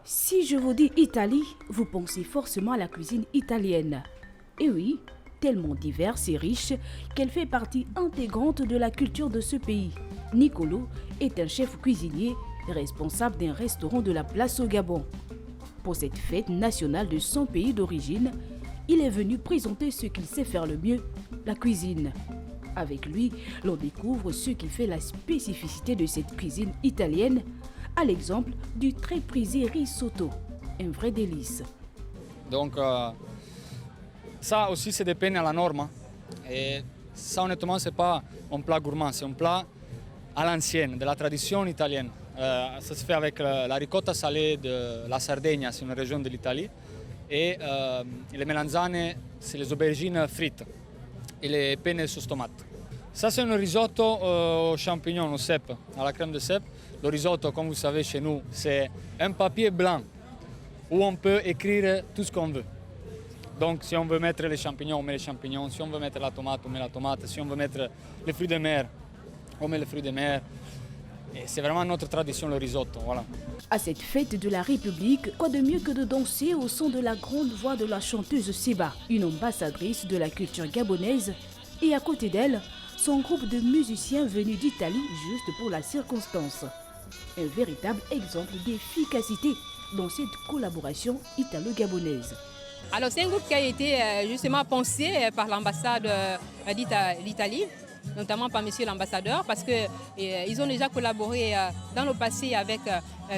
Si je vous dis Italie, vous pensez forcément à la cuisine italienne. Et oui, tellement diverse et riche qu'elle fait partie intégrante de la culture de ce pays. Nicolo est un chef cuisinier responsable d'un restaurant de la place au Gabon. Pour cette fête nationale de son pays d'origine, il est venu présenter ce qu'il sait faire le mieux, la cuisine. Avec lui, l'on découvre ce qui fait la spécificité de cette cuisine italienne, à l'exemple du très prisé risotto, un vrai délice. Donc ça aussi c'est des peines à la norme. Et ça honnêtement c'est pas un plat gourmand, c'est un plat à l'ancienne, de la tradition italienne. Ça se fait avec la ricotta salée de la Sardaigne, c'est une région de l'Italie. Et les melanzane, c'est les aubergines frites et les penne sauce tomate. Ça c'est un risotto aux champignons, au cèpe, à la crème de cèpe. Le risotto, comme vous savez chez nous, c'est un papier blanc où on peut écrire tout ce qu'on veut. Donc si on veut mettre les champignons, on met les champignons. Si on veut mettre la tomate, on met la tomate. Si on veut mettre les fruits de mer, on met les fruits de mer. Et c'est vraiment notre tradition, le risotto. Voilà. À cette fête de la République, quoi de mieux que de danser au son de la grande voix de la chanteuse Seba, une ambassadrice de la culture gabonaise, et à côté d'elle, son groupe de musiciens venus d'Italie juste pour la circonstance. Un véritable exemple d'efficacité dans cette collaboration italo-gabonaise. Alors c'est un groupe qui a été justement pensé par l'ambassade d'Italie, notamment par monsieur l'ambassadeur, parce qu'ils ont déjà collaboré dans le passé avec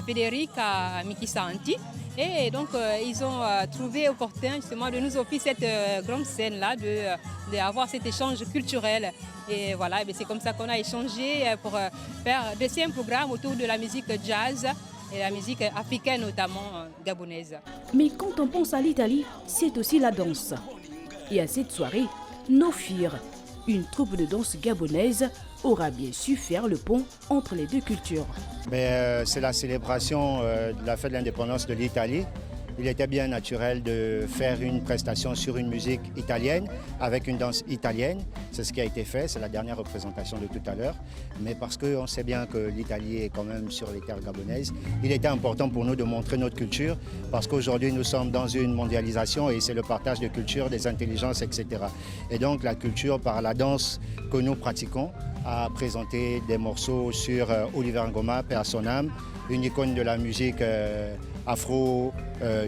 Federica Michisanti. Et donc ils ont trouvé opportun justement de nous offrir cette grande scène-là, d'avoir cet échange culturel. Et voilà, c'est comme ça qu'on a échangé pour faire un programme autour de la musique jazz et la musique africaine notamment gabonaise. Mais quand on pense à l'Italie, c'est aussi la danse. Et à cette soirée, Nofir, une troupe de danse gabonaise, aura bien su faire le pont entre les deux cultures. C'est la célébration de la fête de l'indépendance de l'Italie. Il était bien naturel de faire une prestation sur une musique italienne avec une danse italienne. C'est ce qui a été fait, c'est la dernière représentation de tout à l'heure. Mais parce qu'on sait bien que l'Italie est quand même sur les terres gabonaises, il était important pour nous de montrer notre culture parce qu'aujourd'hui nous sommes dans une mondialisation et c'est le partage de culture, des intelligences, etc. Et donc la culture par la danse que nous pratiquons a présenté des morceaux sur Oliver Ngoma, paix à son âme, une icône de la musique afro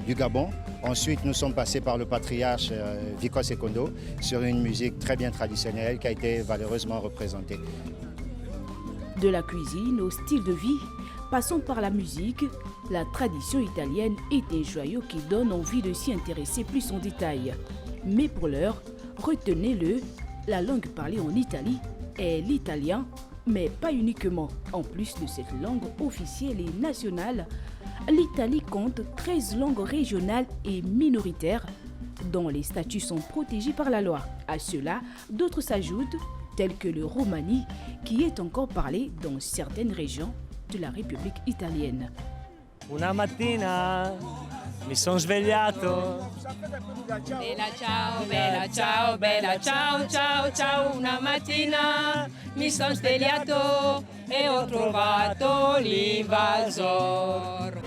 du Gabon. Ensuite, nous sommes passés par le patriarche Vico Secondo sur une musique très bien traditionnelle qui a été valeureusement représentée. De la cuisine au style de vie, passons par la musique, la tradition italienne est un joyau qui donne envie de s'y intéresser plus en détail. Mais pour l'heure, retenez-le, la langue parlée en Italie est l'italien, mais pas uniquement. En plus de cette langue officielle et nationale, l'Italie compte 13 langues régionales et minoritaires dont les statuts sont protégés par la loi. À cela, d'autres s'ajoutent, tels que le romani, qui est encore parlé dans certaines régions de la République italienne. Una mattina mi sono svegliato. Bella ciao, bella ciao, bella ciao, ciao, ciao. Una mattina mi sono svegliato e ho trovato l'invasor.